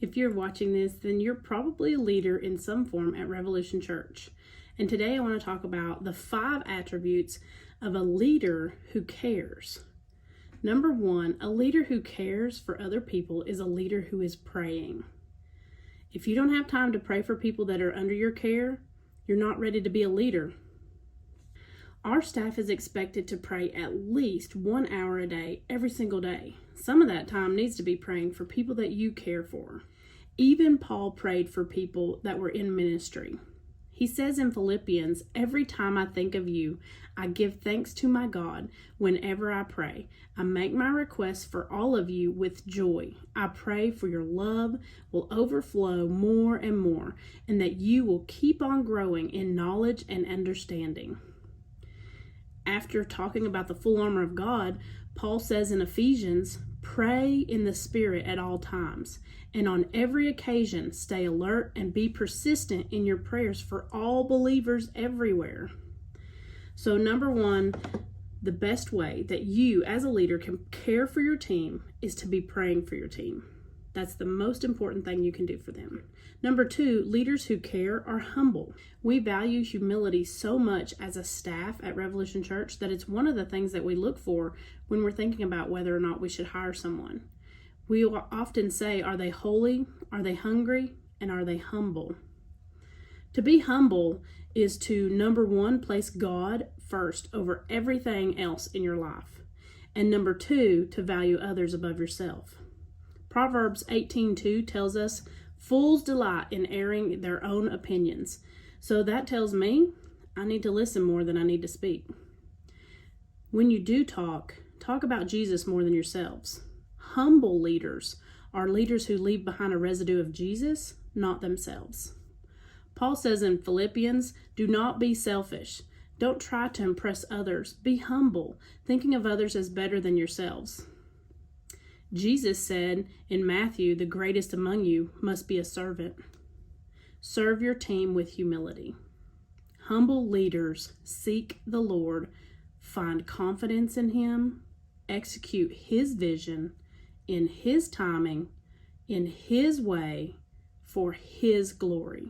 If you're watching this, then you're probably a leader in some form at Revolution Church. And today I want to talk about the 5 attributes of a leader who cares. Number 1, a leader who cares for other people is a leader who is praying. If you don't have time to pray for people that are under your care, you're not ready to be a leader. Our staff is expected to pray at least 1 hour a day, every single day. Some of that time needs to be praying for people that you care for. Even Paul prayed for people that were in ministry. He says in Philippians, "Every time I think of you, I give thanks to my God whenever I pray. I make my requests for all of you with joy. I pray for your love will overflow more and more, and that you will keep on growing in knowledge and understanding." After talking about the full armor of God, Paul says in Ephesians, "Pray in the Spirit at all times, and on every occasion stay alert and be persistent in your prayers for all believers everywhere." So number 1, the best way that you as a leader can care for your team is to be praying for your team. That's the most important thing you can do for them. Number 2, leaders who care are humble. We value humility so much as a staff at Revolution Church that it's one of the things that we look for when we're thinking about whether or not we should hire someone. We often say, are they holy, are they hungry, and are they humble? To be humble is to, number 1, place God first over everything else in your life. And number 2, to value others above yourself. Proverbs 18:2 tells us, "Fools delight in airing their own opinions." So that tells me I need to listen more than I need to speak. When you do talk about Jesus more than yourselves. Humble leaders are leaders who leave behind a residue of Jesus, not themselves. Paul says in Philippians, "Do not be selfish. Don't try to impress others. Be humble, thinking of others as better than yourselves." Jesus said in Matthew, "The greatest among you must be a servant." Serve your team with humility. Humble leaders seek the Lord, find confidence in Him, execute His vision in His timing, in His way, for His glory.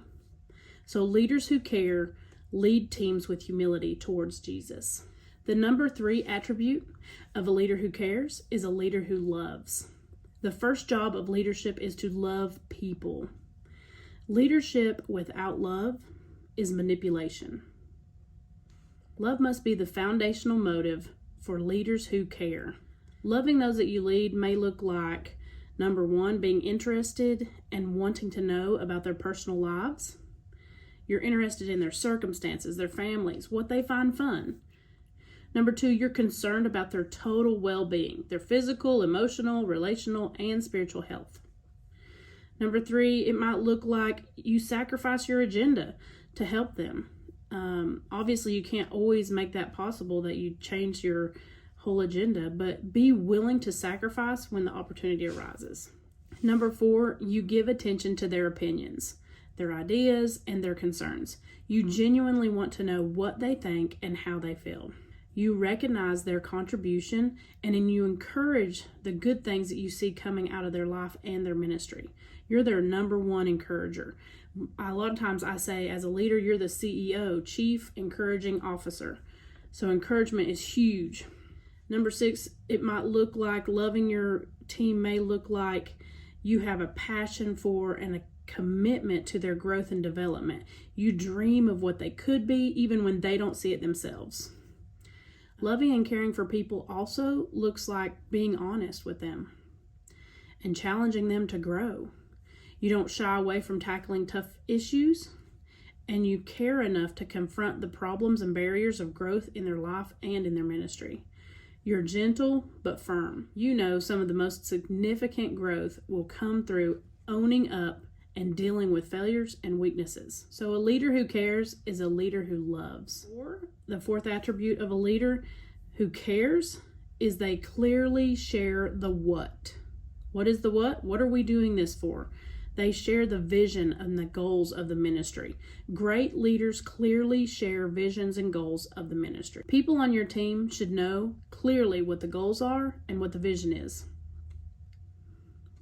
So leaders who care lead teams with humility towards Jesus. The number 3 attribute of a leader who cares is a leader who loves. The first job of leadership is to love people. Leadership without love is manipulation. Love must be the foundational motive for leaders who care. Loving those that you lead may look like, number 1, being interested and wanting to know about their personal lives. You're interested in their circumstances, their families, what they find fun. Number 2, you're concerned about their total well-being, their physical, emotional, relational, and spiritual health. Number 3, it might look like you sacrifice your agenda to help them. Obviously, you can't always make that possible that you change your whole agenda, but be willing to sacrifice when the opportunity arises. Number 4, you give attention to their opinions, their ideas, and their concerns. You genuinely want to know what they think and how they feel. You recognize their contribution, and then you encourage the good things that you see coming out of their life and their ministry. You're their number 1 encourager. A lot of times I say, as a leader, you're the CEO, Chief Encouraging Officer. So encouragement is huge. Number 6, it might look like loving your team may look like you have a passion for and a commitment to their growth and development. You dream of what they could be, even when they don't see it themselves. Loving and caring for people also looks like being honest with them and challenging them to grow. You don't shy away from tackling tough issues, and you care enough to confront the problems and barriers of growth in their life and in their ministry. You're gentle but firm. You know some of the most significant growth will come through owning up and dealing with failures and weaknesses. So a leader who cares is a leader who loves. The 4th attribute of a leader who cares is they clearly share the what. What is the what? What are we doing this for? They share the vision and the goals of the ministry. Great leaders clearly share visions and goals of the ministry. People on your team should know clearly what the goals are and what the vision is.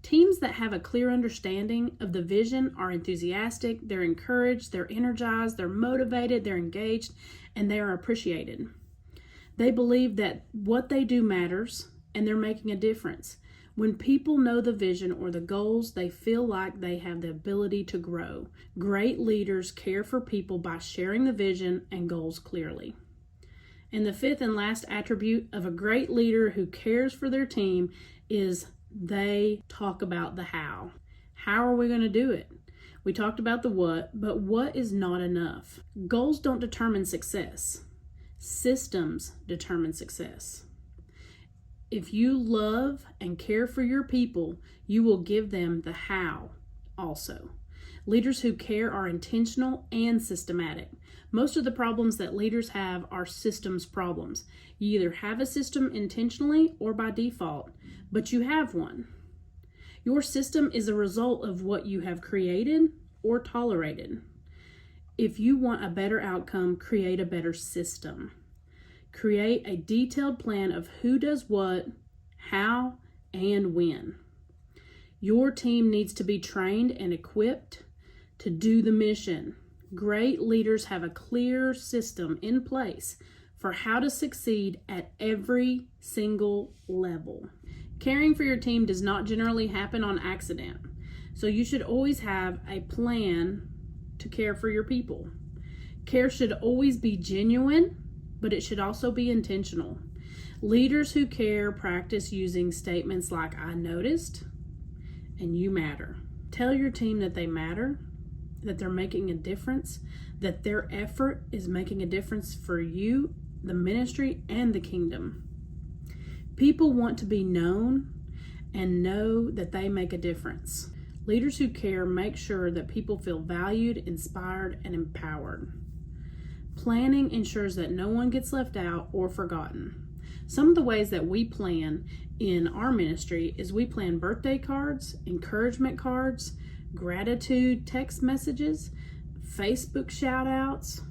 Teams that have a clear understanding of the vision are enthusiastic, they're encouraged, they're energized, they're motivated, they're engaged, and they are appreciated. They believe that what they do matters and they're making a difference. When people know the vision or the goals, they feel like they have the ability to grow. Great leaders care for people by sharing the vision and goals clearly. And the fifth and last attribute of a great leader who cares for their team is they talk about the how. How are we going to do it? We talked about the what, but what is not enough? Goals don't determine success. Systems determine success. If you love and care for your people, you will give them the how also. Leaders who care are intentional and systematic. Most of the problems that leaders have are systems problems. You either have a system intentionally or by default, but you have one. Your system is a result of what you have created or tolerated. If you want a better outcome, create a better system. Create a detailed plan of who does what, how, and when. Your team needs to be trained and equipped to do the mission. Great leaders have a clear system in place for how to succeed at every single level. Caring for your team does not generally happen on accident, so you should always have a plan to care for your people. Care should always be genuine, but it should also be intentional. Leaders who care practice using statements like, I noticed, and you matter. Tell your team that they matter, that they're making a difference, that their effort is making a difference for you, the ministry, and the kingdom. People want to be known and know that they make a difference. Leaders who care make sure that people feel valued, inspired, and empowered. Planning ensures that no one gets left out or forgotten. Some of the ways that we plan in our ministry is we plan birthday cards, encouragement cards, gratitude text messages, Facebook shout outs.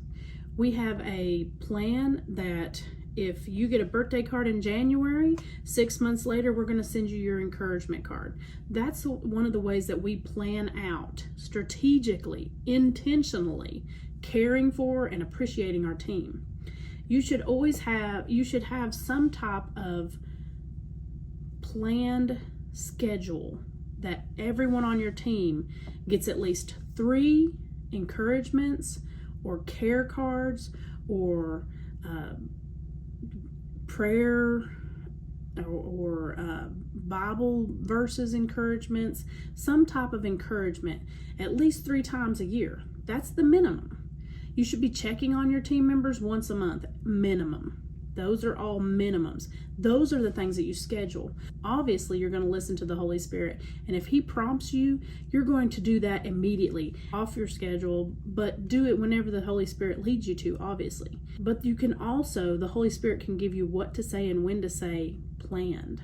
We have a plan that if you get a birthday card in January, 6 months later, we're going to send you your encouragement card. That's one of the ways that we plan out strategically, intentionally, caring for and appreciating our team. You should have some type of planned schedule that everyone on your team gets at least 3 encouragements or care cards or prayer or Bible verses encouragements, some type of encouragement at least 3 times a year. That's the minimum. You should be checking on your team members once a month, minimum. Those are all minimums. Those are the things that you schedule. Obviously, you're going to listen to the Holy Spirit. And if He prompts you, you're going to do that immediately off your schedule, but do it whenever the Holy Spirit leads you to, obviously. But you can also, the Holy Spirit can give you what to say and when to say planned.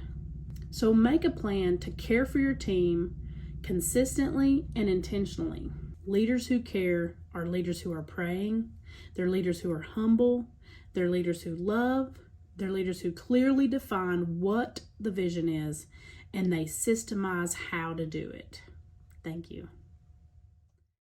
So make a plan to care for your team consistently and intentionally. Leaders who care are leaders who are praying. They're leaders who are humble. They're leaders who love. They're leaders who clearly define what the vision is, and they systemize how to do it. Thank you.